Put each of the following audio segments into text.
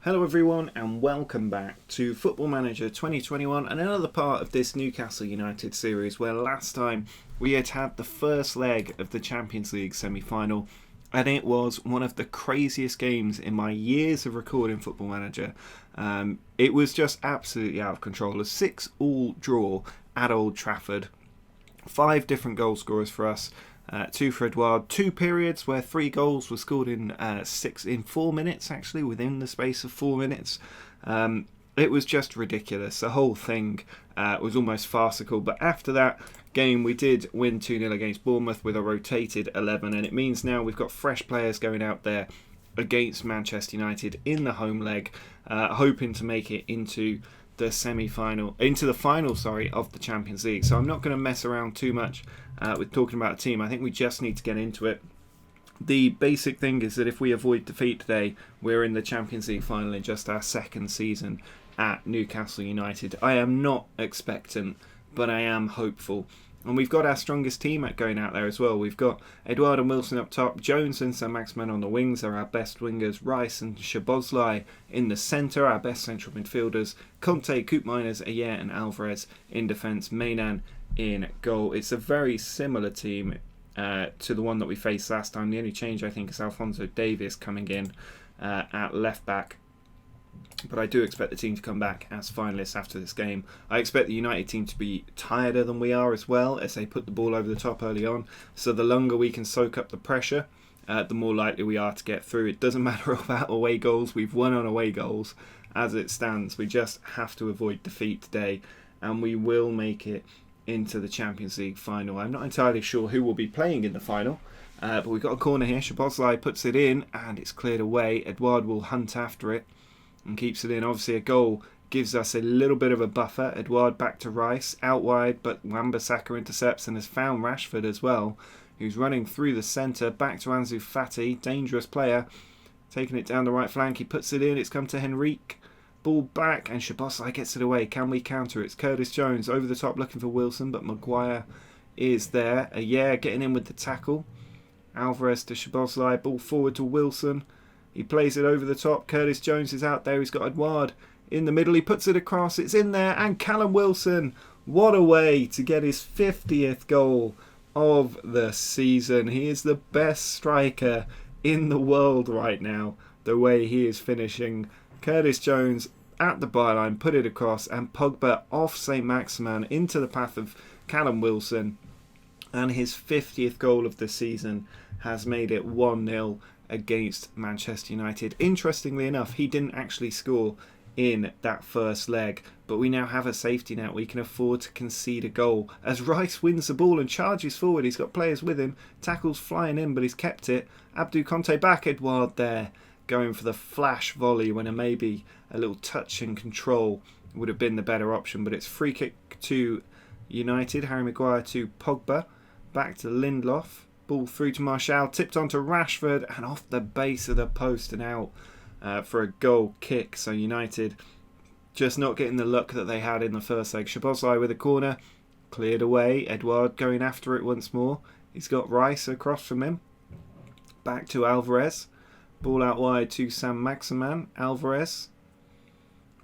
Hello everyone and welcome back to Football Manager 2021 and another part of this Newcastle United series where last time we had the first leg of the Champions League semi-final and it was one of the craziest games in my years of recording Football Manager. It was just absolutely out of control. A 6-6 draw at Old Trafford. 5 different goal scorers for us. 2 for Edouard, 2 periods where 3 goals were scored in 4 minutes, actually, within the space of 4 minutes. It was just ridiculous. The whole thing was almost farcical. But after that game, we did win 2-0 against Bournemouth with a rotated 11. And it means now we've got fresh players going out there against Manchester United in the home leg, hoping to make it into the final of the Champions League. So I'm not going to mess around too much with talking about the team. I think we just need to get into it. The basic thing is that if we avoid defeat today, we're in the Champions League final in just our second season at Newcastle United. I am not expectant, but I am hopeful. And we've got our strongest team going out there as well. We've got Edouard and Wilson up top, Jones and Saint-Maximin on the wings are our best wingers, Rice and Szoboszlai in the centre, our best central midfielders, Conte, Koopmeiners, Ayer and Alvarez in defence, Mainan in goal. It's a very similar team to the one that we faced last time. The only change I think is Alphonso Davies coming in at left back. But I do expect the team to come back as finalists after this game. I expect the United team to be tireder than we are as well, as they put the ball over the top early on. So the longer we can soak up the pressure, the more likely we are to get through. It doesn't matter about away goals. We've won on away goals as it stands. We just have to avoid defeat today, and we will make it into the Champions League final. I'm not entirely sure who will be playing in the final, but we've got a corner here. Szoboszlai puts it in, and it's cleared away. Edouard will hunt after it and keeps it in. Obviously a goal gives us a little bit of a buffer. Edouard back to Rice, out wide, but Wan-Bissaka intercepts and has found Rashford as well, who's running through the centre, back to Ansu Fati, dangerous player, taking it down the right flank, he puts it in, it's come to Henrique, ball back, and Szoboszlai gets it away. Can we counter? It's Curtis Jones over the top looking for Wilson, but Maguire is there. Ayer getting in with the tackle. Alvarez to Szoboszlai, ball forward to Wilson. He plays it over the top. Curtis Jones is out there. He's got Edouard in the middle. He puts it across. It's in there. And Callum Wilson, what a way to get his 50th goal of the season. He is the best striker in the world right now, the way he is finishing. Curtis Jones at the byline, put it across, and Pogba off Saint-Maximin into the path of Callum Wilson. And his 50th goal of the season has made it 1-0 against Manchester United. Interestingly enough, he didn't actually score in that first leg, but we now have a safety net. We can afford to concede a goal as Rice wins the ball and charges forward. He's got players with him, tackles flying in, but he's kept it. Abdou Conte back, Edouard there going for the flash volley when maybe a little touch and control would have been the better option, but it's free kick to United. Harry Maguire to Pogba, back to Lindelof. Ball through to Martial, tipped onto Rashford and off the base of the post and out for a goal kick. So United just not getting the luck that they had in the first leg. Szoboszlai with a corner, cleared away. Edouard going after it once more. He's got Rice across from him. Back to Alvarez. Ball out wide to Saint-Maximin. Alvarez.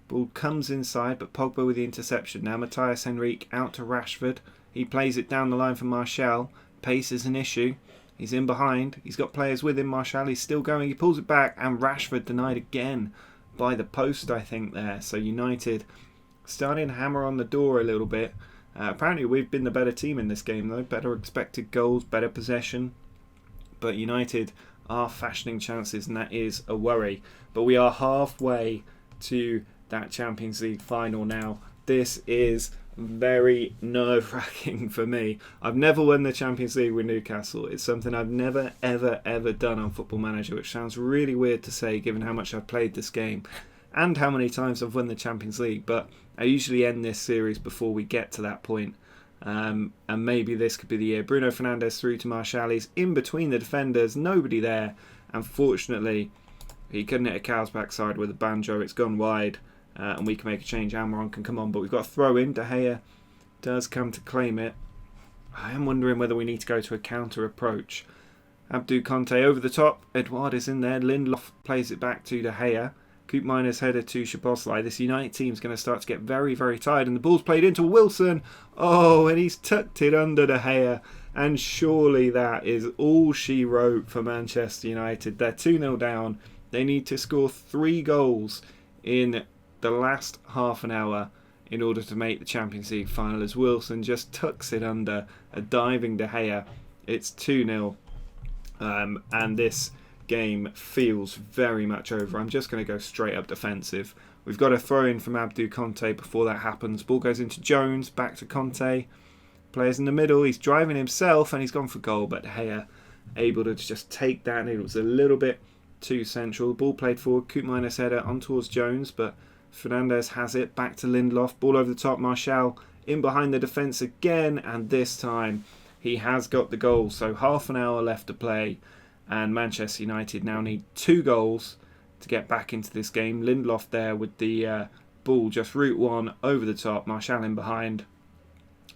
Ball comes inside, but Pogba with the interception. Now Matthias Henrique out to Rashford. He plays it down the line for Martial. Pace is an issue. He's in behind. He's got players with him. Martial, he's still going. He pulls it back, and Rashford denied again by the post, I think, there. So United starting to hammer on the door a little bit. Apparently we've been the better team in this game, though. Better expected goals, better possession. But United are fashioning chances, and that is a worry. But we are halfway to that Champions League final now. This is very nerve-wracking for me. I've never won the Champions League with Newcastle. It's something I've never, ever, ever done on Football Manager, which sounds really weird to say given how much I've played this game and how many times I've won the Champions League. But I usually end this series before we get to that point. And maybe this could be the year. Bruno Fernandes through to Martial. He's in between the defenders. Nobody there. Unfortunately, he couldn't hit a cow's backside with a banjo. It's gone wide. And we can make a change. Almiron can come on, but we've got a throw in. De Gea does come to claim it. I am wondering whether we need to go to a counter approach. Abdou Conte over the top. Edouard is in there. Lindelof plays it back to De Gea. Koopmeiners header to Szoboszlai. This United team's going to start to get very, very tired, and the ball's played into Wilson. Oh, and he's tucked it under De Gea. And surely that is all she wrote for Manchester United. They're 2-0 down. They need to score 3 goals in the last half an hour in order to make the Champions League final, as Wilson just tucks it under a diving De Gea. It's 2-0. And this game feels very much over. I'm just going to go straight up defensive. We've got a throw in from Abdou Conte before that happens. Ball goes into Jones, back to Conte. Players in the middle, he's driving himself and he's gone for goal, but De Gea able to just take that, and it was a little bit too central. Ball played forward, Koopmeiners header on towards Jones, but Fernandes has it, back to Lindelof, ball over the top, Martial in behind the defence again, and this time he has got the goal. So half an hour left to play, and Manchester United now need 2 goals to get back into this game. Lindelof there with the ball just route one over the top, Martial in behind,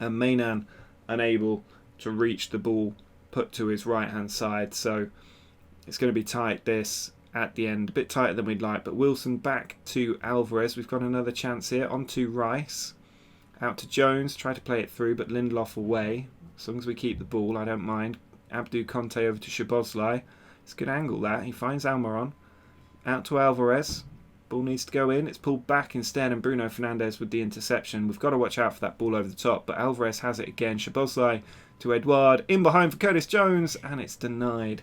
and Mainan unable to reach the ball put to his right hand side. So it's going to be tight this at the end, a bit tighter than we'd like, but Wilson back to Alvarez. We've got another chance here, on to Rice, out to Jones, try to play it through, but Lindelof away. As long as we keep the ball, I don't mind. Abdou Conte over to Szoboszlai. It's a good angle that. He finds Almiron. Out to Alvarez. Ball needs to go in. It's pulled back instead, and Bruno Fernandes with the interception. We've got to watch out for that ball over the top, but Alvarez has it again. Szoboszlai to Edouard. In behind for Curtis Jones, and it's denied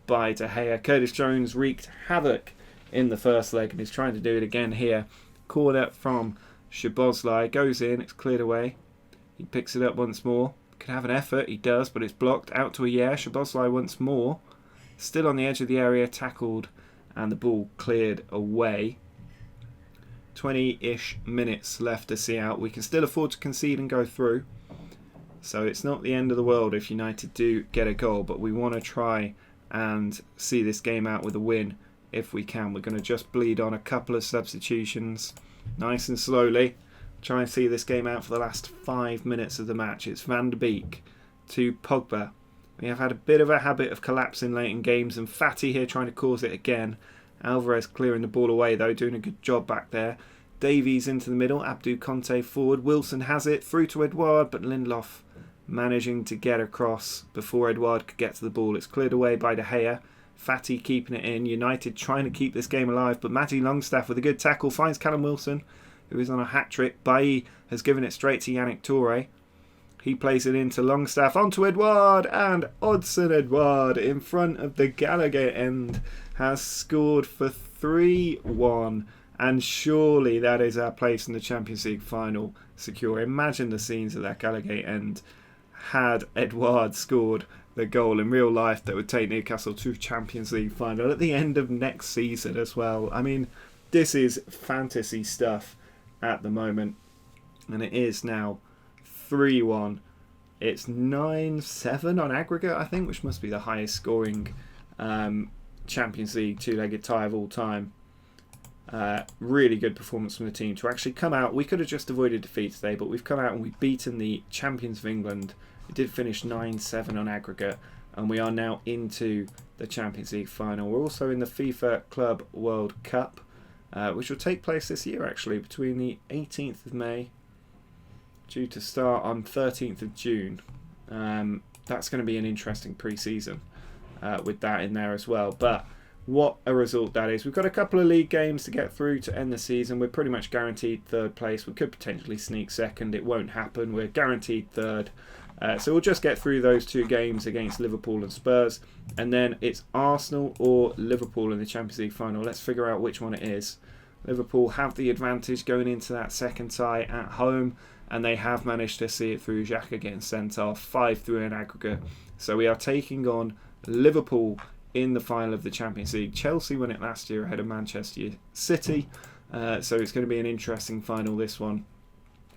by De Gea. Curtis Jones wreaked havoc in the first leg and is trying to do it again here. Corner from Szoboszlai. Goes in. It's cleared away. He picks it up once more. Could have an effort. He does, but it's blocked. Out to Ayer. Szoboszlai once more. Still on the edge of the area. Tackled, and the ball cleared away. 20-ish minutes left to see out. We can still afford to concede and go through. So it's not the end of the world if United do get a goal, but we want to try and see this game out with a win if we can. We're going to just bleed on a couple of substitutions nice and slowly. Try and see this game out for the last 5 minutes of the match. It's Van de Beek to Pogba. We have had a bit of a habit of collapsing late in games, and Fati here trying to cause it again. Alvarez clearing the ball away though, doing a good job back there. Davies into the middle, Abdou Conte forward. Wilson has it, through to Edouard, but Lindelof managing to get across before Edouard could get to the ball. It's cleared away by De Gea. Fati keeping it in. United trying to keep this game alive, but Matty Longstaff with a good tackle finds Callum Wilson, who is on a hat-trick. Bailly has given it straight to Yannick Touré. He plays it into Longstaff, onto Edouard, and Odsonne Edouard in front of the Gallagher end has scored for 3-1, and surely that is our place in the Champions League final secure. Imagine the scenes at that Gallagher end had Edouard scored the goal in real life that would take Newcastle to Champions League final at the end of next season as well. I mean, this is fantasy stuff at the moment, and it is now 3-1. It's 9-7 on aggregate, I think, which must be the highest scoring Champions League two-legged tie of all time. Really good performance from the team to actually come out. We could have just avoided defeat today, but we've come out and we've beaten the champions of England. It did finish 9-7 on aggregate, and we are now into the Champions League final. We're also in the FIFA Club World Cup, which will take place this year actually, between the 18th of May, due to start on 13th of June. That's going to be an interesting pre-season with that in there as well. But what a result that is. We've got a couple of league games to get through to end the season. We're pretty much guaranteed third place. We could potentially sneak second. It won't happen. We're guaranteed third. So we'll just get through those 2 games against Liverpool and Spurs. And then it's Arsenal or Liverpool in the Champions League final. Let's figure out which one it is. Liverpool have the advantage going into that second tie at home, and they have managed to see it through. Xhaka getting sent off, 5-3 in aggregate. So we are taking on Liverpool in the final of the Champions League. Chelsea won it last year ahead of Manchester City, so it's going to be an interesting final, this one.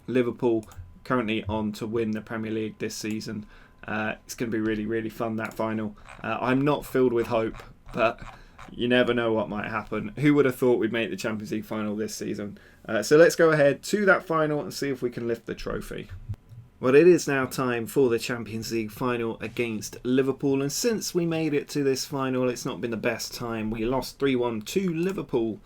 Liverpool currently on to win the Premier League this season. It's going to be really, really fun, that final. I'm not filled with hope, but you never know what might happen. Who would have thought we'd make the Champions League final this season? So let's go ahead to that final and see if we can lift the trophy. Well, it is now time for the Champions League final against Liverpool, and since we made it to this final, it's not been the best time. We lost 3-1 to Liverpool,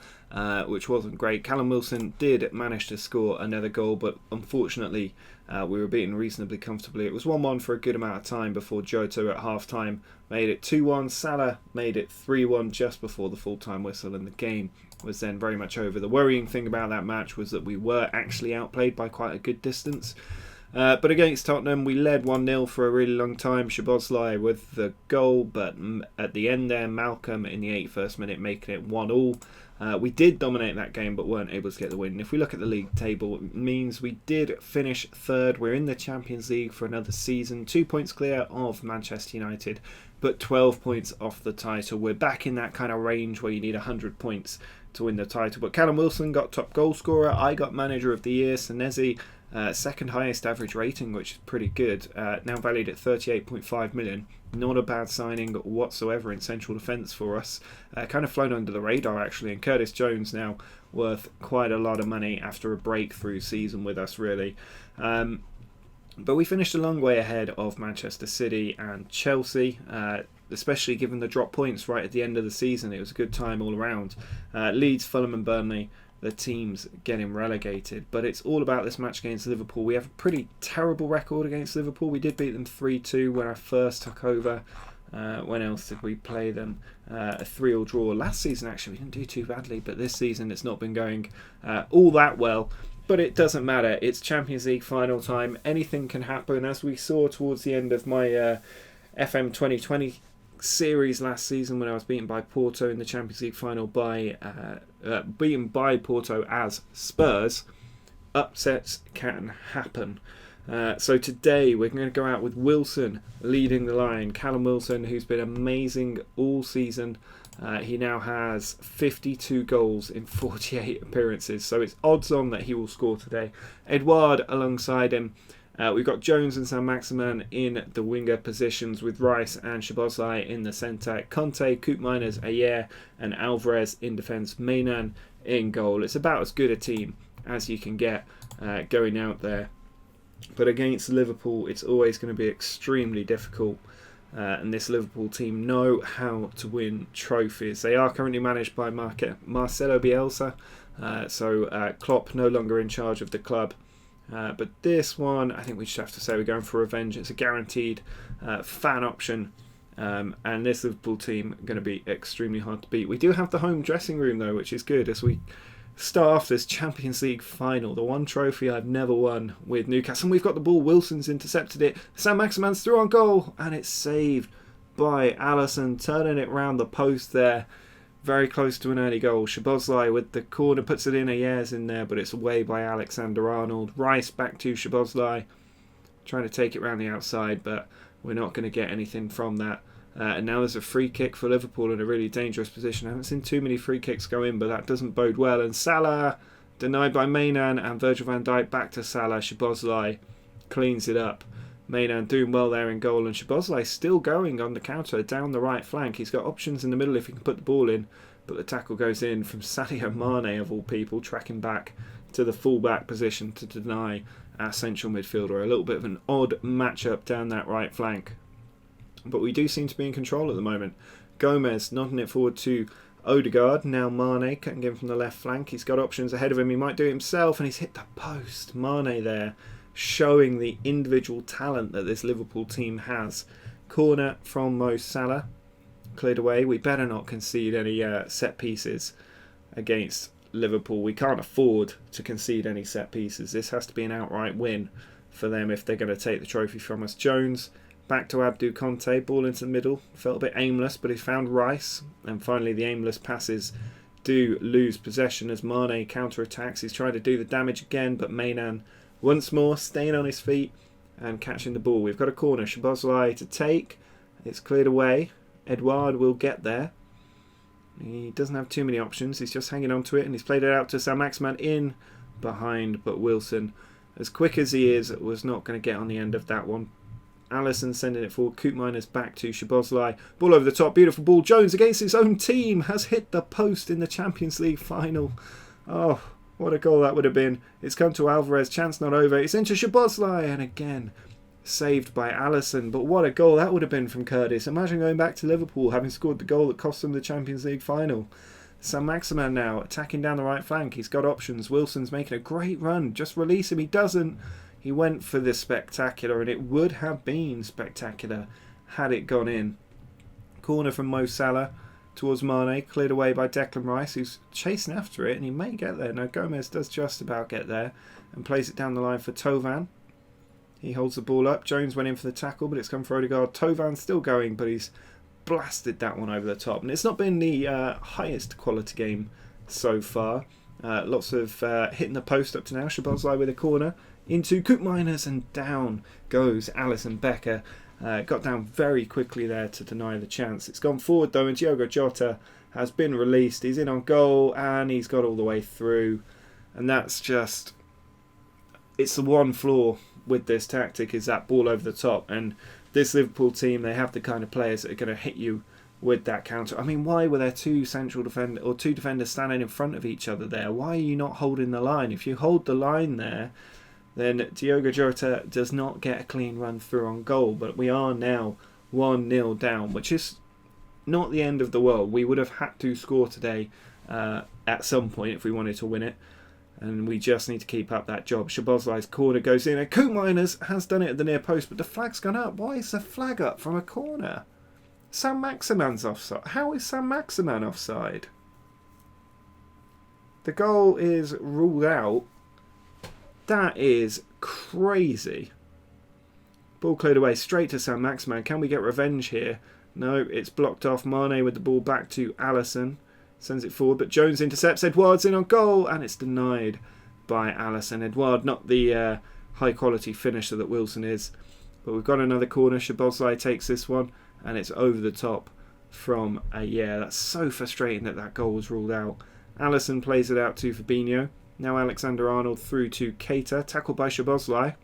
which wasn't great. Callum Wilson did manage to score another goal, but unfortunately we were beaten reasonably comfortably. It was 1-1 for a good amount of time before Jota at half-time made it 2-1. Salah made it 3-1 just before the full-time whistle, and the game was then very much over. The worrying thing about that match was that we were actually outplayed by quite a good distance. But against Tottenham, we led 1-0 for a really long time. Szoboszlai with the goal, but at the end there, Malcolm in the 81st minute making it 1-1. We did dominate that game, but weren't able to get the win. And if we look at the league table, it means we did finish third. We're in the Champions League for another season, 2 points clear of Manchester United, but 12 points off the title. We're back in that kind of range where you need 100 points to win the title. But Callum Wilson got top goal scorer. I got manager of the year. Senesi, second highest average rating, which is pretty good, now valued at 38.5 million. Not a bad signing whatsoever in central defence for us. Kind of flown under the radar actually, and Curtis Jones now worth quite a lot of money after a breakthrough season with us really. But we finished a long way ahead of Manchester City and Chelsea, especially given the drop points right at the end of the season. It was a good time all around. Leeds, Fulham and Burnley, the teams getting relegated. But it's all about this match against Liverpool. We have a pretty terrible record against Liverpool. We did beat them 3-2 when I first took over. When else did we play them? A 3-3 draw. Last season actually we didn't do too badly, but this season it's not been going all that well. But it doesn't matter. It's Champions League final time. Anything can happen, as we saw towards the end of my FM21 series last season when I was beaten by Porto in the Champions League final beaten by Porto as Spurs. Upsets can happen. So today we're going to go out with Wilson leading the line. Callum Wilson, who's been amazing all season. He now has 52 goals in 48 appearances, so it's odds on that he will score today. Edouard alongside him. We've got Jones and Saint-Maximin in the winger positions with Rice and Szoboszlai in the centre. Conte, Koopmeiners, Ayer and Alvarez in defence. Mainan in goal. It's about as good a team as you can get going out there. But against Liverpool, it's always going to be extremely difficult. And this Liverpool team know how to win trophies. They are currently managed by Marcelo Bielsa. So Klopp no longer in charge of the club. But this one, I think we just have to say we're going for revenge. It's a guaranteed fan option. And this Liverpool team are going to be extremely hard to beat. We do have the home dressing room though, which is good as we start off this Champions League final. The one trophy I've never won with Newcastle. And we've got the ball. Wilson's intercepted it. Saint-Maximin's through on goal. And it's saved by Alisson, turning it round the post there. Very close to an early goal. Szoboszlai with the corner puts it in. Ayer's in there, but it's away by Alexander-Arnold. Rice back to Szoboszlai, trying to take it round the outside, but we're not going to get anything from that. And now there's a free kick for Liverpool in a really dangerous position. I haven't seen too many free kicks go in, but that doesn't bode well. And Salah denied by Mainan, and Virgil van Dijk back to Salah. Szoboszlai cleans it up. Mainan doing well there in goal, and Szoboszlai still going on the counter down the right flank. He's got options in the middle if he can put the ball in, but the tackle goes in from Sadio Mane of all people, tracking back to the full-back position to deny our central midfielder. A little bit of an odd matchup down that right flank, but we do seem to be in control at the moment. Gomez nodding it forward to Odegaard. Now Mane cutting in from the left flank. He's got options ahead of him. He might do it himself, and he's hit the post. Mane there, showing the individual talent that this Liverpool team has. Corner from Mo Salah, cleared away. We better not concede any set pieces against Liverpool. We can't afford to concede any set pieces. This has to be an outright win for them if they're going to take the trophy from us. Jones back to Abdou Conte, ball into the middle. Felt a bit aimless, but he found Rice, and finally the aimless passes do lose possession as Mane counter-attacks. He's trying to do the damage again, but Mainan once more staying on his feet and catching the ball. We've got a corner. Szoboszlai to take. It's cleared away. Edouard will get there. He doesn't have too many options. He's just hanging on to it, and he's played it out to Saint-Maximin in behind, but Wilson, as quick as he is, was not going to get on the end of that one. Alisson sending it forward. Koopmeiners back to Szoboszlai. Ball over the top. Beautiful ball. Jones against his own team has hit the post in the Champions League final. Oh, What a goal that would have been. It's come to Alvarez, chance not over. It's into Szoboszlai, and again saved by Alisson. But what a goal that would have been from Curtis. Imagine going back to Liverpool having scored the goal that cost them the Champions League final. Saint-Maximin now attacking down the right flank. He's got options. Wilson's making a great run. Just release him. He doesn't. He went for this spectacular, and it would have been spectacular had it gone in. Corner from Mo Salah towards Mane, cleared away by Declan Rice, who's chasing after it, and he may get there. Now Gomez does just about get there and plays it down the line for Tovan. He holds the ball up. Jones went in for the tackle, but it's come for Odegaard. Tovan's still going, but he's blasted that one over the top. And it's not been the highest quality game so far. Lots of hitting the post up to now. Szoboszlai with a corner into Koopmeiners, and down goes Alisson Becker. Got down very quickly there to deny the chance. It's gone forward though, and Diogo Jota has been released. He's in on goal, and he's got all the way through. And that's just... it's the one flaw with this tactic, is that ball over the top. And this Liverpool team, they have the kind of players that are going to hit you with that counter. I mean, why were there two defenders standing in front of each other there? Why are you not holding the line? If you hold the line there, then Diogo Jota does not get a clean run through on goal. But we are now 1-0 down, which is not the end of the world. We would have had to score today at some point if we wanted to win it. And we just need to keep up that job. Szoboszlai's corner goes in, and Koopmeiners has done it at the near post, but the flag's gone up. Why is the flag up from a corner? Saint-Maximin's offside. How is Saint-Maximin offside? The goal is ruled out. That is crazy. Ball cleared away straight to Saint-Maximin. Can we get revenge here? No, it's blocked off. Mane with the ball back to Alisson. Sends it forward, but Jones intercepts. Edouard's in on goal, and it's denied by Alisson. Edouard, not the high-quality finisher that Wilson is. But we've got another corner. Szoboszlai takes this one, and it's over the top from Ayer. That's so frustrating that goal was ruled out. Alisson plays it out to Fabinho. Now Alexander-Arnold through to Keita. Tackled by Szoboszlai.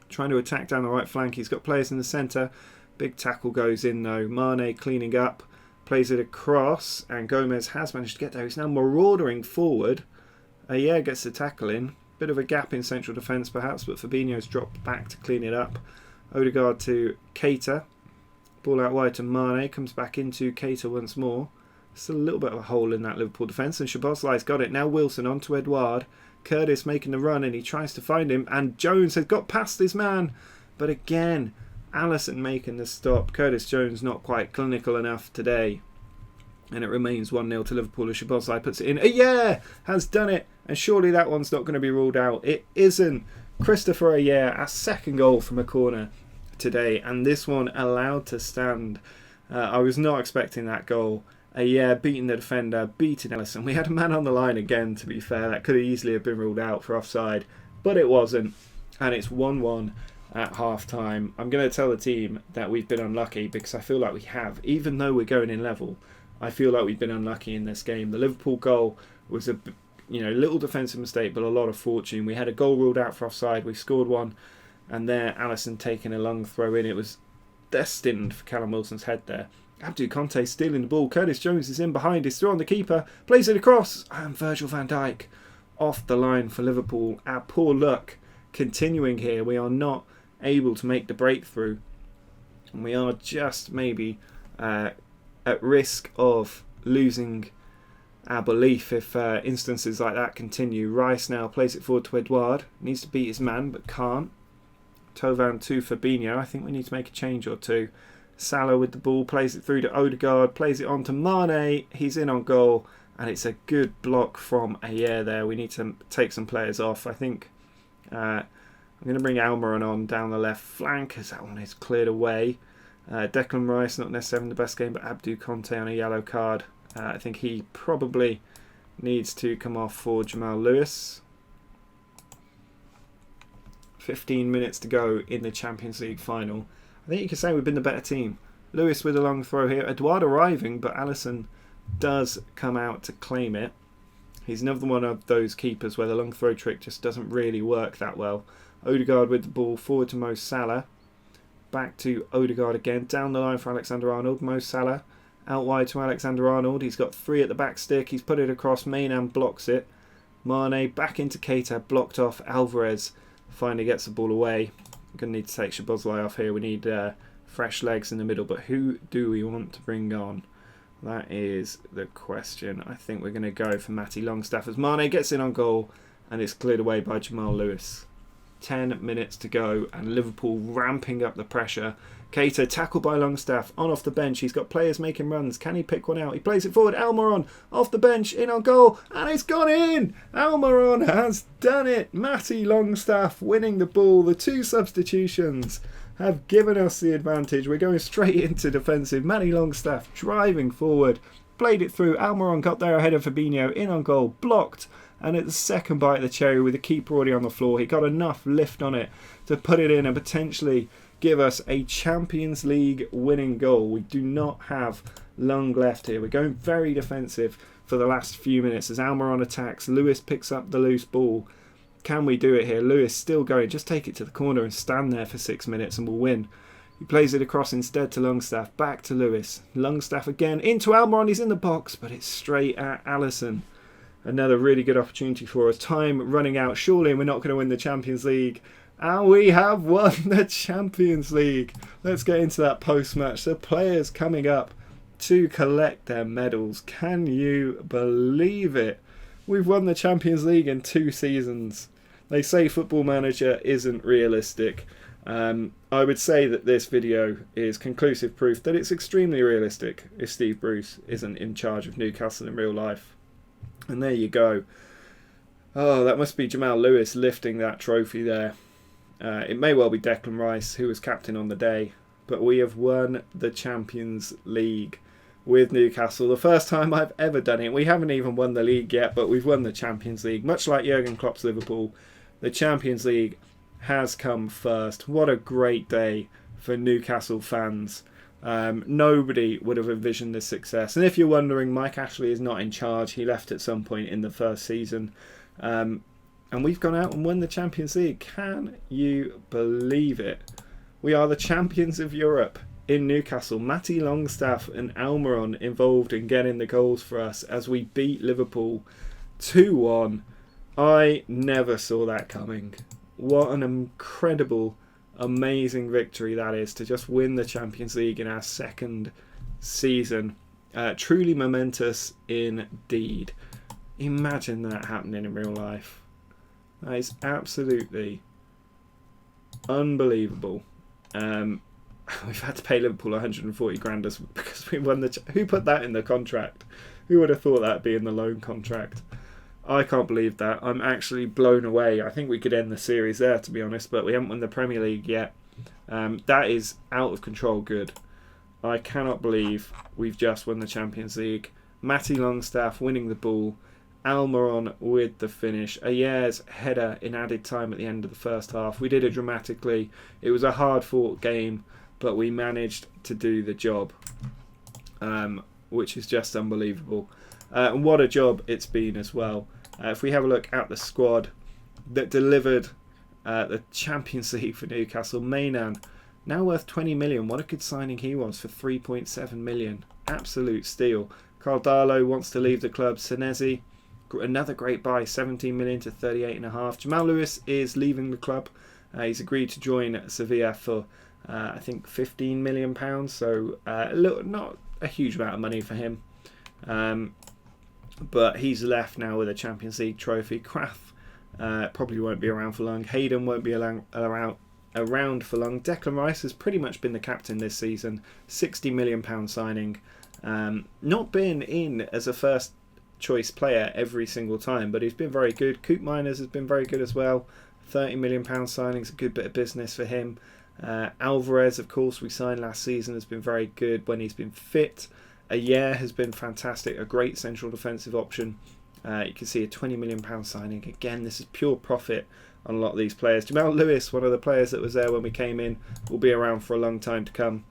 Trying to attack down the right flank. He's got players in the centre. Big tackle goes in though. Mane cleaning up. Plays it across, and Gomez has managed to get there. He's now marauding forward. Ayer gets the tackle in. Bit of a gap in central defence perhaps, but Fabinho's dropped back to clean it up. Odegaard to Keita. Ball out wide to Mane. Comes back into Keita once more. Still a little bit of a hole in that Liverpool defence, and Szoboszlai's got it. Now Wilson on to Edouard. Curtis making the run, and he tries to find him, and Jones has got past his man. But again, Alisson making the stop. Curtis Jones not quite clinical enough today. And it remains 1-0 to Liverpool as Szoboszlai puts it in. Ayer has done it. And surely that one's not going to be ruled out. It isn't. Christopher Ayer, our second goal from a corner today. And this one allowed to stand. I was not expecting that goal. Ayer beating the defender, beating Alisson. We had a man on the line again, to be fair. That could easily have been ruled out for offside. But it wasn't. And it's 1-1. At half time. I'm going to tell the team that we've been unlucky, because I feel like we have. Even though we're going in level, I feel like we've been unlucky in this game. The Liverpool goal was a little defensive mistake, but a lot of fortune. We had a goal ruled out for offside. We scored one, and there Alisson taking a long throw in. It was destined for Callum Wilson's head there. Abdou Conte stealing the ball. Curtis Jones is in behind. He's through on the keeper. Plays it across, and Virgil van Dijk off the line for Liverpool. Our poor luck continuing here. We are not able to make the breakthrough, and we are just maybe at risk of losing our belief if instances like that continue. Rice now plays it forward to Edouard. Needs to beat his man but can't. Tovan to Fabinho. I think we need to make a change or two. Salah with the ball, plays it through to Odegaard, plays it on to Mane. He's in on goal, and it's a good block from Ayer there. We need to take some players off. I think I'm going to bring Almiron on down the left flank, as that one is cleared away. Declan Rice, not necessarily the best game, but Abdou Conte on a yellow card. I think he probably needs to come off for Jamal Lewis. 15 minutes to go in the Champions League final. I think you can say we've been the better team. Lewis with a long throw here. Edouard arriving, but Alisson does come out to claim it. He's another one of those keepers where the long throw trick just doesn't really work that well. Odegaard with the ball forward to Mo Salah. Back to Odegaard again. Down the line for Alexander-Arnold. Mo Salah out wide to Alexander-Arnold. He's got three at the back stick. He's put it across. Maynard blocks it. Mane back into Keita, blocked off. Alvarez finally gets the ball away. I'm going to need to take Szoboszlai off here. We need fresh legs in the middle, but who do we want to bring on? That is the question. I think we're going to go for Matty Longstaff as Mane gets in on goal and it's cleared away by Jamal Lewis. 10 minutes to go and Liverpool ramping up the pressure. Keita tackled by Longstaff on off the bench. He's got players making runs. Can he pick one out? He plays it forward. Almiron off the bench, in on goal, and it's gone in. Almiron has done it. Matty Longstaff winning the ball. The two substitutions have given us the advantage. We're going straight into defensive. Matty Longstaff driving forward, played it through. Almiron got there ahead of Fabinho, in on goal, blocked. And at the second bite of the cherry with the keeper already on the floor, he got enough lift on it to put it in and potentially give us a Champions League winning goal. We do not have long left here. We're going very defensive for the last few minutes as Almiron attacks. Lewis picks up the loose ball. Can we do it here? Lewis still going. Just take it to the corner and stand there for 6 minutes and we'll win. He plays it across instead to Longstaff. Back to Lewis. Longstaff again into Almiron. He's in the box, but it's straight at Alisson. Another really good opportunity for us. Time running out. Surely we're not going to win the Champions League. And we have won the Champions League. Let's get into that post-match. The players coming up to collect their medals. Can you believe it? We've won the Champions League in 2 seasons. They say Football Manager isn't realistic. I would say that this video is conclusive proof that it's extremely realistic if Steve Bruce isn't in charge of Newcastle in real life. And there you go. Oh, that must be Jamal Lewis lifting that trophy there. It may well be Declan Rice, who was captain on the day. But we have won the Champions League with Newcastle. The first time I've ever done it. We haven't even won the league yet, but we've won the Champions League. Much like Jurgen Klopp's Liverpool, the Champions League has come first. What a great day for Newcastle fans. Nobody would have envisioned this success. And if you're wondering, Mike Ashley is not in charge. He left at some point in the first season. And we've gone out and won the Champions League. Can you believe it? We are the champions of Europe in Newcastle. Matty Longstaff and Almiron involved in getting the goals for us as we beat Liverpool 2-1. I never saw that coming. What an incredible, amazing victory that is to just win the Champions League in our second season. Truly momentous indeed. Imagine that happening in real life. That is absolutely unbelievable. We've had to pay Liverpool 140 grand because we won the... Who put that in the contract? Who would have thought that'd be in the loan contract? I can't believe that. I'm actually blown away. I think we could end the series there, to be honest, but we haven't won the Premier League yet. That is out of control good. I cannot believe we've just won the Champions League. Matty Longstaff winning the ball. Almiron with the finish. Ayer's header in added time at the end of the first half. We did it dramatically. It was a hard-fought game, but we managed to do the job, which is just unbelievable. And what a job it's been as well. If we have a look at the squad that delivered the Champions League for Newcastle, Mainan, now worth 20 million. What a good signing he was for 3.7 million. Absolute steal. Carl Darlow wants to leave the club. Senesi, another great buy, 17 million to 38.5. Jamal Lewis is leaving the club. He's agreed to join Sevilla for I think £15 million. So not a huge amount of money for him. But he's left now with a Champions League trophy. Kraft probably won't be around for long. Hayden won't be around for long. Declan Rice has pretty much been the captain this season. £60 million signing. Not been in as a first choice player every single time, but he's been very good. Coop Miners has been very good as well. £30 million signing is a good bit of business for him. Alvarez, of course, we signed last season, has been very good when he's been fit. Ayer has been fantastic, a great central defensive option. You can see a £20 million signing. Again, this is pure profit on a lot of these players. Jamal Lewis, one of the players that was there when we came in, will be around for a long time to come.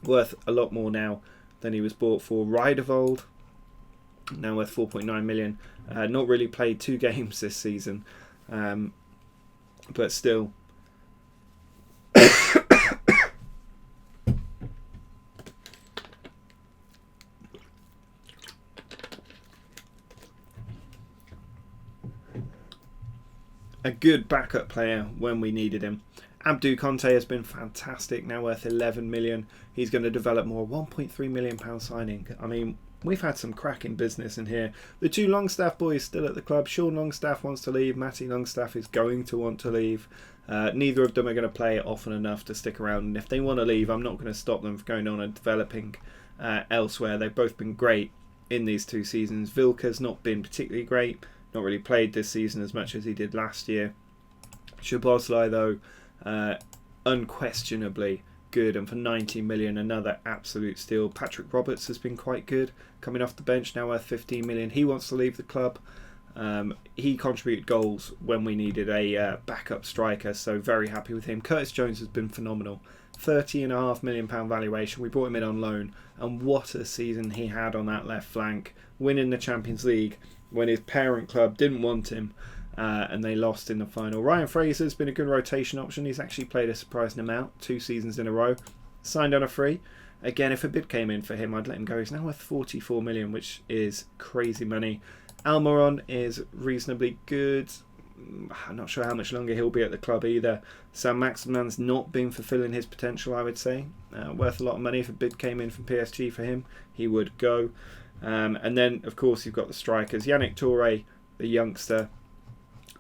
Worth a lot more now than he was bought for. Riedervold, now worth 4.9 million. Not really played 2 games this season, but still. a good backup player when we needed him. Abdou Conte has been fantastic, now worth 11 million. He's going to develop more, £1.3 million signing. I mean, we've had some cracking business in here. The two Longstaff boys still at the club. Sean Longstaff wants to leave. Matty Longstaff is going to want to leave. Neither of them are going to play it often enough to stick around. And if they want to leave, I'm not going to stop them from going on and developing elsewhere. They've both been great in these 2 seasons. Vilka's not been particularly great. Not really played this season as much as he did last year. Szoboszlai, though, unquestionably good, and for 90 million, another absolute steal. Patrick Roberts has been quite good, coming off the bench, now worth 15 million. He wants to leave the club. He contributed goals when we needed a backup striker, so very happy with him. Curtis Jones has been phenomenal. £30.5 million valuation. We brought him in on loan, and what a season he had on that left flank, winning the Champions League when his parent club didn't want him. And they lost in the final. Ryan Fraser's been a good rotation option. He's actually played a surprising amount, 2 seasons in a row. Signed on a free. Again, if a bid came in for him, I'd let him go. He's now worth 44 million, which is crazy money. Almiron is reasonably good. I'm not sure how much longer he'll be at the club either. Sam Maximan's not been fulfilling his potential, I would say. Worth a lot of money. If a bid came in from PSG for him, he would go. And then, of course, you've got the strikers. Yannick Touré, the youngster,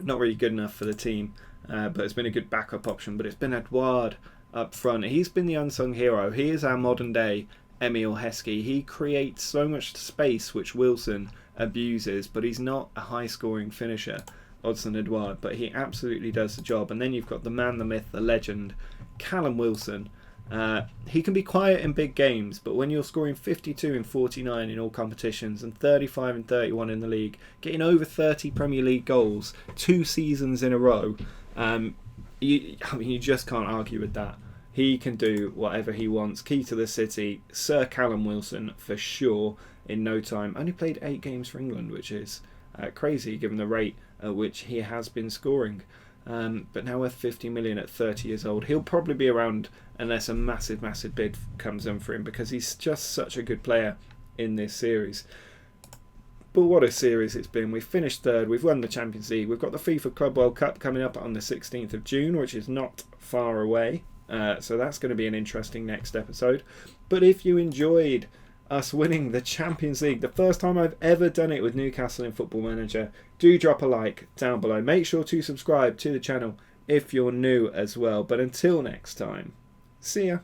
not really good enough for the team, but it's been a good backup option. But it's been Edouard up front. He's been the unsung hero. He is our modern day Emile Heskey. He creates so much space which Wilson abuses, but he's not a high scoring finisher, Odsonne Edouard, but he absolutely does the job. And then you've got the man, the myth, the legend, Callum Wilson. He can be quiet in big games, but when you're scoring 52 and 49 in all competitions and 35 and 31 in the league, getting over 30 Premier League goals 2 seasons in a row, you just can't argue with that. He can do whatever he wants. Key to the city, Sir Callum Wilson for sure. In no time, only played 8 games for England, which is crazy given the rate at which he has been scoring. But now worth 50 million at 30 years old. He'll probably be around unless a massive bid comes in for him, because he's just such a good player in this series. But what a series it's been. We've finished 3rd, we've won the Champions League, we've got the FIFA Club World Cup coming up on the 16th of June, which is not far away. So that's going to be an interesting next episode. But if you enjoyed us winning the Champions League, the first time I've ever done it with Newcastle in Football Manager, do drop a like down below. Make sure to subscribe to the channel if you're new as well. But until next time, see ya.